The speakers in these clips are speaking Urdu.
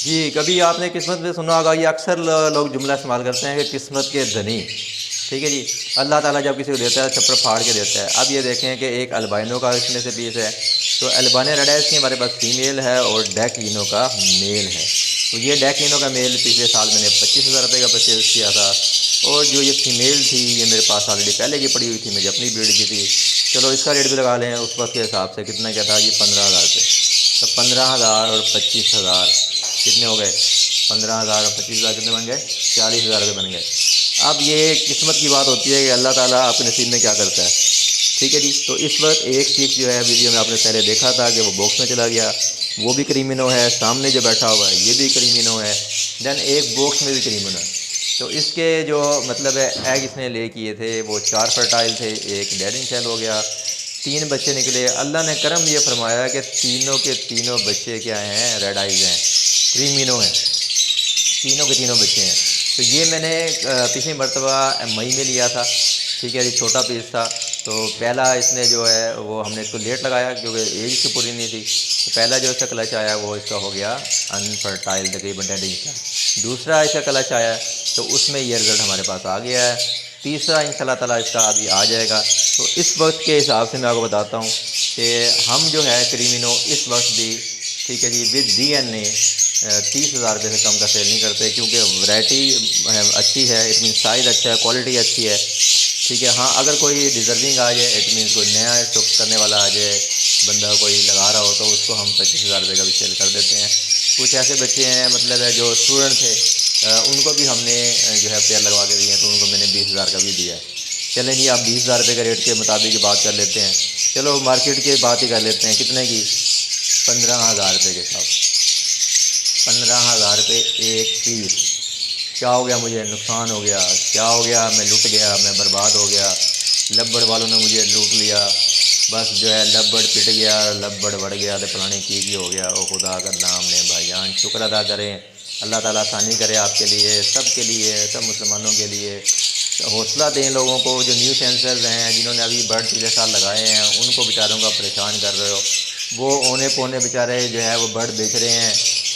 جی کبھی آپ نے قسمت میں سنا ہوگا، یہ اکثر لوگ جملہ استعمال کرتے ہیں کہ قسمت کے دھنی، ٹھیک ہے جی، اللہ تعالیٰ جب کسی کو دیتا ہے چھپر پھاڑ کے دیتا ہے۔ اب یہ دیکھیں کہ ایک البائنو کا اس میں سے پیس ہے، تو البانیا ریڈائس کی ہمارے پاس فیمیل ہے اور ڈیک لینو کا میل ہے۔ تو یہ ڈیک لینو کا میل پچھلے سال میں نے 25,000 روپے کا پرچیز کیا تھا، اور جو یہ فیمیل تھی یہ میرے پاس آلریڈی پہلے کی پڑی ہوئی تھی، میری اپنی بریڈ کی تھی۔ چلو اس کا ریٹ بھی لگا لیں اس وقت کے حساب سے، کتنا کیا تھا جی، 15,000 روپے۔ تو 15,000 اور 25,000 کتنے ہو گئے؟ 15,000 اور 25,000 کتنے بن گئے؟ 40,000 روپے بن گئے۔ اب یہ قسمت کی بات ہوتی ہے کہ اللہ تعالیٰ آپ کے نصیب میں کیا کرتا ہے، ٹھیک ہے جی۔ تو اس وقت ایک چیز جو ہے ویڈیو میں آپ نے پہلے دیکھا تھا کہ وہ باکس میں چلا گیا، وہ بھی کریمنو ہے، سامنے جو بیٹھا ہوا ہے یہ بھی کریمنو ہے، دین ایک باکس میں بھی کریمنو ہے۔ تو اس کے جو مطلب ہے ایگ اس نے لے کیے تھے وہ 4 فرٹائل تھے، ایک ڈیڈنگ سیل ہو گیا، 3 بچے نکلے۔ اللہ نے کرم یہ فرمایا کہ تینوں کے تینوں بچے کیا ہیں؟ ریڈ آئیز ہیں، کریمنو ہیں، تینوں کے تینوں بچے ہیں۔ تو یہ میں نے پچھلی مرتبہ مئی میں لیا تھا، ٹھیک ہے جی، چھوٹا پیس تھا۔ تو پہلا اس نے جو ہے وہ ہم نے اس کو لیٹ لگایا کیونکہ ایج اس کی پوری نہیں تھی، تو پہلا جو اس کا کلچ آیا وہ اس کا ہو گیا انفرٹائل تقریباً ڈیڈنگ کا۔ دوسرا اس کا کلچ آیا تو اس میں یہ رزلٹ ہمارے پاس آ گیا ہے۔ تیسرا ان شاء اللہ تعالیٰ اس کا ابھی آ جائے گا۔ تو اس وقت کے حساب سے میں آپ کو بتاتا ہوں کہ ہم جو ہے کریمنو اس وقت بھی، ٹھیک ہے جی، ود ڈی این اے 30,000 روپے سے کم کا سیل نہیں کرتے، کیونکہ ورائٹی اچھی ہے، اٹ مین سائز اچھا ہے، کوالٹی اچھی ہے، ٹھیک ہے۔ ہاں اگر کوئی ڈیزرونگ آ جائے، اٹ مینس کوئی نیا اسٹاک کرنے والا آ جائے، بندہ کوئی لگا رہا ہو، تو اس کو ہم 25,000 روپے کا بھی سیل کر دیتے ہیں۔ کچھ ایسے بچے ہیں مطلب ہے جو اسٹوڈنٹ تھے، ان کو بھی ہم نے جو ہے پیئر لگوا کے دیے ہیں، تو ان کو میں نے 20,000 کا بھی دیا ہے۔ چلیں جی، آپ 20,000 روپے کا ریٹ کے مطابق ہی بات کر لیتے ہیں۔ چلو مارکیٹ کی بات ہی کر لیتے ہیں، کتنے کی؟ 15,000 روپے کے ساتھ 15,000 روپے ایک پیس۔ کیا ہو گیا؟ مجھے نقصان ہو گیا، کیا ہو گیا؟ میں لٹ گیا، میں برباد ہو گیا، لبڑ والوں نے مجھے لوٹ لیا، بس جو ہے لبڑ پٹ گیا، لبڑ بڑھ گیا، تو فلانے کی ہو گیا۔ او خدا کا نام لیں بھائی جان، شکر ادا کریں، اللہ تعالیٰ آسانی کرے آپ کے لیے، سب کے لیے، سب مسلمانوں کے لیے۔ حوصلہ دیں لوگوں کو جو نیو سینسرز ہیں، جنہوں نے ابھی برڈ پچھلے سال لگائے ہیں، ان کو بیچاروں کا پریشان کر رہے ہو۔ وہ اونے پونے بیچارے جو ہے وہ برڈ بیچ رہے ہیں،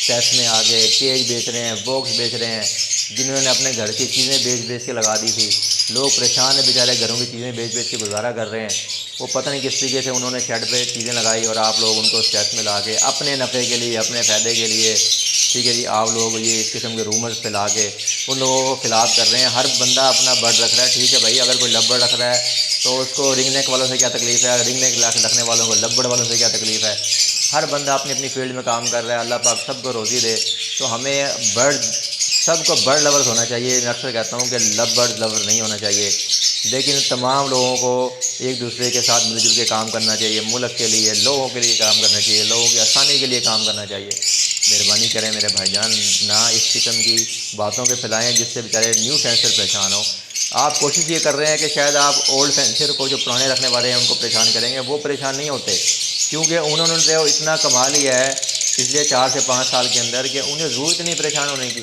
ٹیسٹ میں آگے کیج بیچ رہے ہیں، باکس بیچ رہے ہیں، جنہوں نے اپنے گھر کی چیزیں بیچ بیچ کے لگا دی تھی۔ لوگ پریشان ہیں بیچارے، گھروں کی چیزیں بیچ بیچ کے گزارا کر رہے ہیں۔ وہ پتہ نہیں کس طریقے سے انہوں نے شیڈ پہ چیزیں لگائی، اور آپ لوگ ان کو اسٹیس میں لا کے اپنے نفع کے لیے، اپنے فائدے کے لیے، ٹھیک ہے جی، آپ لوگ یہ اس قسم کے رومرز پھیلا کے ان لوگوں کو خلاف کر رہے ہیں۔ ہر بندہ اپنا برڈ رکھ رہا ہے، ٹھیک ہے بھائی، اگر کوئی لبڑ رکھ رہا ہے تو اس کو رنگ نیک والوں سے کیا تکلیف ہے، رنگ نیک رکھنے والوں کو لبڑ والوں سے کیا تکلیف ہے۔ ہر بندہ اپنی اپنی فیلڈ میں کام کر رہا ہے، اللہ پاک سب کو روزی دے۔ تو ہمیں برڈ، سب کو برڈ لورز ہونا چاہیے۔ میں اکثر کہتا ہوں کہ برڈ لور نہیں ہونا چاہیے، لیکن تمام لوگوں کو ایک دوسرے کے ساتھ مل جل کے کام کرنا چاہیے، ملک کے لیے، لوگوں کے لیے کام کرنا چاہیے، لوگوں کی آسانی کے لیے کام کرنا چاہیے۔ مہربانی کریں میرے بھائی جان، نہ اس قسم کی باتوں کے پھیلائیں جس سے بیچارے نیو سینسر پریشان ہوں۔ آپ کوشش یہ کر رہے ہیں کہ شاید آپ اولڈ سینسر کو، جو پرانے رکھنے والے ہیں، ان کو پریشان کریں گے، وہ پریشان نہیں ہوتے، کیونکہ انہوں نے تو اتنا کما لیا ہے پچھلے 4 سے 5 سال کے اندر کہ انہیں ضرورت نہیں پریشان ہونے کی،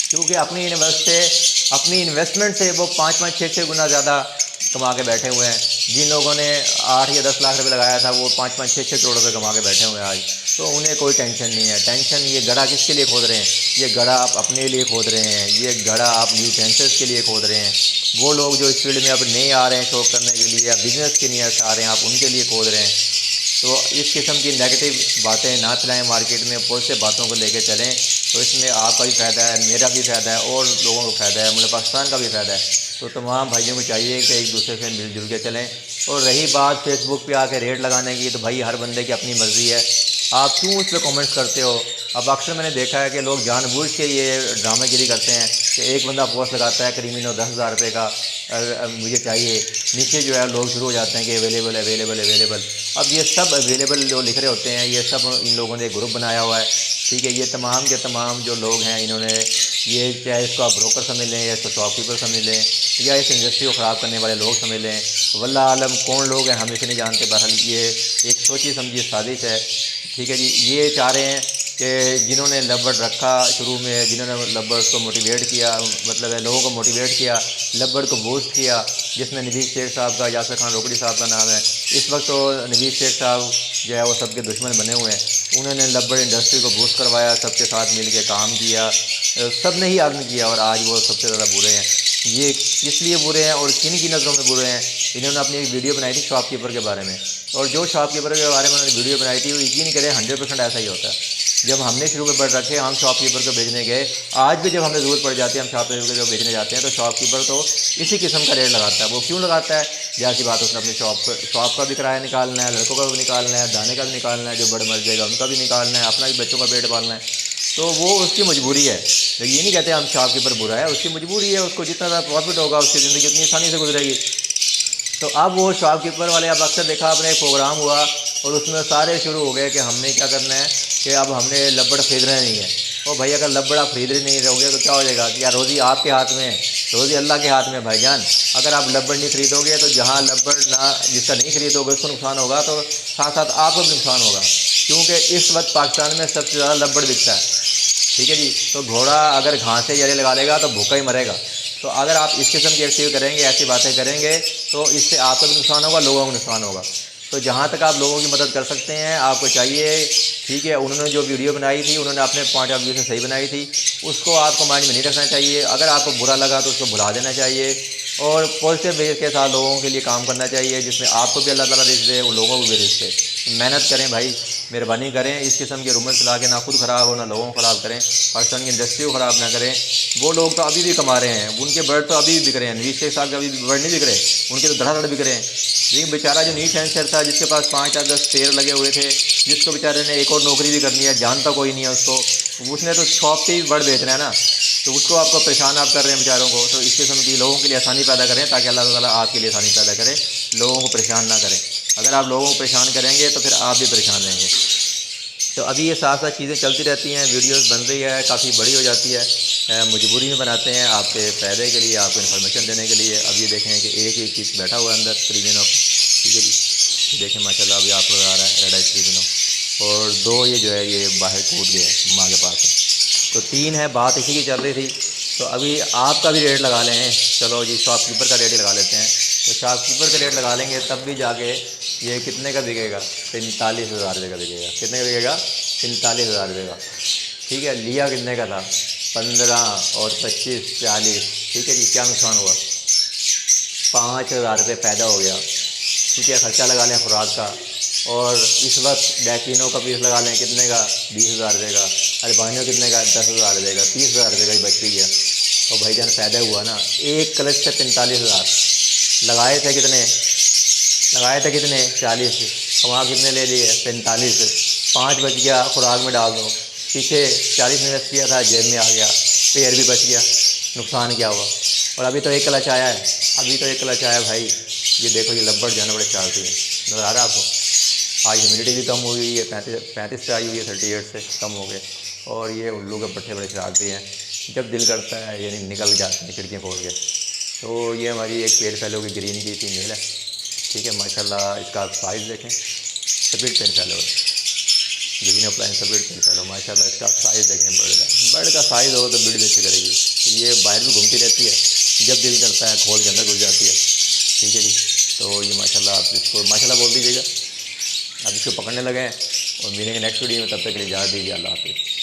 کیونکہ اپنی انویسٹمنٹ سے وہ 5-5 6 گنا زیادہ کما کے بیٹھے ہوئے ہیں۔ جن لوگوں نے 8 یا 10 لاکھ روپے لگایا تھا، وہ 5-5 6 کروڑ روپے کما کے بیٹھے ہوئے ہیں آج۔ تو انہیں کوئی ٹینشن نہیں ہے۔ ٹینشن یہ گڑھا کس کے لیے کھود رہے ہیں؟ یہ گڑھا آپ اپنے لیے کھود رہے ہیں، یہ گڑھا آپ نیو سینسرز کے لیے کھود رہے ہیں۔ وہ لوگ جو اس فیلڈ میں اب نئے آ رہے ہیں شوق کرنے کے لیے، یا بزنس کے نیت سے آ رہے ہیں، آپ ان کے لیے کھود رہے ہیں۔ تو اس قسم کی نیگیٹو باتیں نہ چلائیں مارکیٹ میں، پازیٹیو باتوں کو لے کے چلیں، تو اس میں آپ کا بھی فائدہ ہے، میرا بھی فائدہ ہے، اور لوگوں کو فائدہ ہے، ملک پاکستان کا بھی فائدہ ہے۔ تو تمام بھائیوں کو چاہیے کہ ایک دوسرے سے مل جل کے چلیں۔ اور رہی بات فیس بک پہ آ کے ریٹ لگانے کی، تو بھائی ہر بندے کی اپنی مرضی ہے، آپ کیوں اس پہ کامنٹس کرتے ہو؟ اب اکثر میں نے دیکھا ہے کہ لوگ جان بوجھ کے یہ ڈرامہ گیری کرتے ہیں کہ ایک بندہ پوسٹ لگاتا ہے کریمنو 10,000 روپے کا مجھے چاہیے، نیچے جو ہے لوگ شروع ہو جاتے ہیں کہ اویلیبل اویلیبل اویلیبل۔ اب یہ سب اویلیبل جو لکھ رہے ہوتے ہیں، یہ سب ان لوگوں نے گروپ بنایا ہوا ہے، ٹھیک ہے۔ یہ تمام کے تمام جو لوگ ہیں، انہوں نے یہ، چاہے اس کو آپ بروکر سمجھ لیں، یا اس کو شاپ کیپر سمجھ لیں، یا اس انڈسٹری کو خراب کرنے والے لوگ سمجھ لیں، واللہ عالم کون لوگ ہیں ہم اسے نہیں جانتے۔ بہرحال یہ ایک سوچی سمجھی سازش ہے، ٹھیک ہے جی۔ یہ چاہ رہے ہیں کہ جنہوں نے لبڑ رکھا شروع میں، جنہوں نے لبڑ کو موٹیویٹ کیا، مطلب ہے لوگوں کو موٹیویٹ کیا، لبڑ کو بوسٹ کیا، جس میں نوید شیخ صاحب کا، یاسر خان روکڑی صاحب کا نام ہے۔ اس وقت تو نوید شیخ صاحب جو ہے وہ سب کے دشمن بنے ہوئے ہیں۔ انہوں نے لبڑ انڈسٹری کو بوسٹ کروایا، سب کے ساتھ مل کے کام کیا، سب نے ہی ارن کیا، اور آج وہ سب سے زیادہ برے ہیں۔ یہ کس لیے برے ہیں اور کن کی نظروں میں برے ہیں؟ انہوں نے اپنی ایک ویڈیو بنائی تھی شاپ کیپر کے بارے میں، اور جو شاپ کیپر کے بارے میں انہوں نے ویڈیو بنائی تھی وہ یقین کریں 100% ایسا ہی ہوتا ہے۔ جب ہم نے شروع میں پڑھ رکھے ہم شاپ کیپر کو بیچنے گئے، آج بھی جب ہمیں ضرورت پڑ جاتی ہے ہم شاپ کیپر کو بیچنے جاتے ہیں تو شاپ کیپر تو اسی قسم کا ریٹ لگاتا ہے۔ وہ کیوں لگاتا ہے؟ جیسی بات اس نے اپنی شاپ کا بھی کرایہ نکالنا ہے، لڑکوں کا بھی نکالنا ہے، دانے کا بھی نکالنا ہے، جو بڑے مر جائے گا ان کا بھی نکالنا ہے، اپنا بھی بچوں کا پیٹ پالنا ہے، تو وہ اس کی مجبوری ہے۔ لیکن یہ نہیں کہتے ہم شاپ کیپر برا ہے، اس کی مجبوری ہے، اس کو جتنا زیادہ پروفٹ ہوگا اس کی زندگی اتنی آسانی سے گزرے گی۔ تو اب وہ شاپ کیپر والے اب اکثر دیکھا آپ نے ایک پروگرام ہوا اور اس میں سارے شروع ہو گئے کہ ہم نے کیا کرنا ہے کہ اب ہم نے لبڑ خریدنا نہیں ہے۔ او بھائی اگر لبڑ آپ خرید نہیں رہو گے تو کیا ہو جائے گا؟ کیا روزی آپ کے ہاتھ میں ہے؟ روزی اللہ کے ہاتھ میں بھائی جان۔ اگر آپ لبڑ نہیں خریدو گے تو جہاں لبڑ نہ جس کا نہیں خریدو گے اس کو نقصان ہوگا، تو ساتھ ساتھ آپ کو بھی نقصان ہوگا، کیونکہ اس وقت پاکستان میں سب سے زیادہ لبڑ بکتا ہے، ٹھیک ہے جی۔ تو گھوڑا اگر گھاسیں جلے لگا لے گا تو بھوکا ہی مرے گا۔ تو اگر آپ اس قسم کی ایکٹیو کریں گے، ایسی باتیں کریں گے، تو اس سے آپ کا بھی نقصان ہوگا، لوگوں کو نقصان ہوگا۔ تو جہاں تک آپ لوگوں کی مدد کر سکتے ہیں آپ کو چاہیے، ٹھیک ہے، انہوں نے جو ویڈیو بنائی تھی انہوں نے اپنے پوائنٹ آف ویو سے صحیح بنائی تھی، اس کو آپ کو مائنڈ میں نہیں رکھنا چاہیے۔ اگر آپ کو برا لگا تو اس کو بھلا دینا چاہیے، اور پازیٹیو وے کے ساتھ لوگوں کے لیے کام کرنا چاہیے، جس میں آپ کو بھی اللہ تعالیٰ رزق دے، ان لوگوں کو بھی رزق دے۔ محنت کریں بھائی، مہربانی کریں، اس قسم کے رومر چلا کے نہ خود خراب ہو نہ لوگوں کو خراب کریں، پاکستان کی انڈسٹری کو خراب نہ کریں۔ وہ لوگ تو ابھی بھی کما رہے ہیں، ان کے برڈ تو ابھی بھی بک رہے ہیں، نویز شیخ صاحب کے ابھی بھی برڈ نہیں بک رہے، ان کے تو دھڑا دھڑ بک رہے ہیں۔ لیکن بیچارہ جو نیٹ اینسر تھا، جس کے پاس 5 یا 10 شیئر لگے ہوئے تھے، جس کو بیچارے نے ایک اور نوکری بھی کرنی ہے، جانتا کوئی نہیں ہے اس کو، اس نے تو شاپ پہ ہی برڈ بیچنا ہے نا، تو اس کو آپ کو پریشان آپ کر رہے ہیں بیچاروں کو۔ تو اس قسم کی لوگوں کے لیے آسانی پیدا کریں تاکہ اللہ تعالیٰ آپ کے لیے آسانی پیدا کرے، لوگوں کو پریشان نہ کریں۔ اگر آپ لوگوں کو پریشان کریں گے تو پھر آپ بھی پریشان رہیں گے۔ تو ابھی یہ ساتھ ساتھ چیزیں چلتی رہتی ہیں، ویڈیوز بن رہی ہے، کافی بڑی ہو جاتی ہے، مجبوری میں بناتے ہیں آپ کے فائدے کے لیے، آپ کو انفارمیشن دینے کے لیے۔ اب یہ دیکھیں کہ ایک چیز بیٹھا ہوا ہے اندر کریبینو، ٹھیک ہے جی، دیکھیں ماشاء اللہ ابھی آپ کو آ رہا ہے ریڈ آئس کریبینو، اور 2 یہ جو ہے یہ باہر ٹوٹ گئے ماں کے پاس ہے، تو 3 ہے، بات اسی کی چل رہی تھی۔ تو ابھی آپ کا بھی ریٹ لگا لیں، چلو جی شاپ کیپر کا ریٹ ہی لگا لیتے ہیں، تو شاپ کیپر کا ریٹ لگا لیں گے تب بھی جا کے یہ کتنے کا بکے گا؟ 45,000 روپے کا بکے گا۔ کتنے کا بکے گا؟ 45,000 روپے کا، ٹھیک ہے۔ لیا کتنے کا تھا؟ 15 اور 25 40، ٹھیک ہے جی، کیا نقصان ہوا؟ 5,000 روپے پیدا ہو گیا، ٹھیک ہے۔ خرچہ لگا لیں خوراک کا، اور اس وقت ڈیکینوں کا پیس لگا لیں کتنے کا؟ 20,000 روپے کا، البانیوں کتنے کا؟ 10,000 روپے کا، 30,000 روپے کا ہی بچ گیا۔ تو بھائی جان فائدہ ہوا نا، ایک کلچ سے 45,000 لگائے تھے، کتنے لگائے تھے؟ کتنے؟ 40، کما کتنے لے لیے؟ 45، 5 بچ گیا، خوراک میں ڈال دو، پیچھے 40 انویسٹ کیا تھا جیب میں آ گیا، پیڑ بھی بچ گیا، نقصان کیا ہوا؟ اور ابھی تو ایک کلچ آیا ہے، ابھی تو ایک کلچ آیا ہے بھائی، یہ دیکھو یہ لبڑ جو ہے نا بڑے چالتی ہیں، نظر آ رہا ہے آپ کو؟ آج ہیومیڈیٹی بھی کم ہوئی ہے، 35 پہ آئی ہوئی ہے، 38 سے کم ہو گئے، اور یہ الو کے پٹھے بڑے شرارتی ہیں، جب دل کرتا ہے یعنی نکل جاتے ہیں کھڑکیاں کھول کے۔ تو یہ ہماری ایک پیڑ فیلو کی گرین کی فیمیل ہے، ٹھیک ہے، ماشاء اللہ اس کا سائز دیکھیں، سپیڈ پین فیلو ہے، گرین اپلائن سپیڈ پین فیلو، ماشاء اللہ اس کا سائز دیکھیں، برڈ کا سائز ہو تو برڈ بھی اچھی کرے گی۔ یہ باہر بھی گھومتی رہتی ہے، جب دل کرتا ہے کھول کے اندر گھس جاتی ہے، ٹھیک ہے جی۔ تو یہ ماشاء اللہ آپ اس کو ماشاء اللہ بول دیجیے گا، اب اس کو پکڑنے لگے ہیں، اور ملیں گے نیکسٹ ویڈیو میں، تب تک کے لیے اجازت دیجیے، اللہ حافظ۔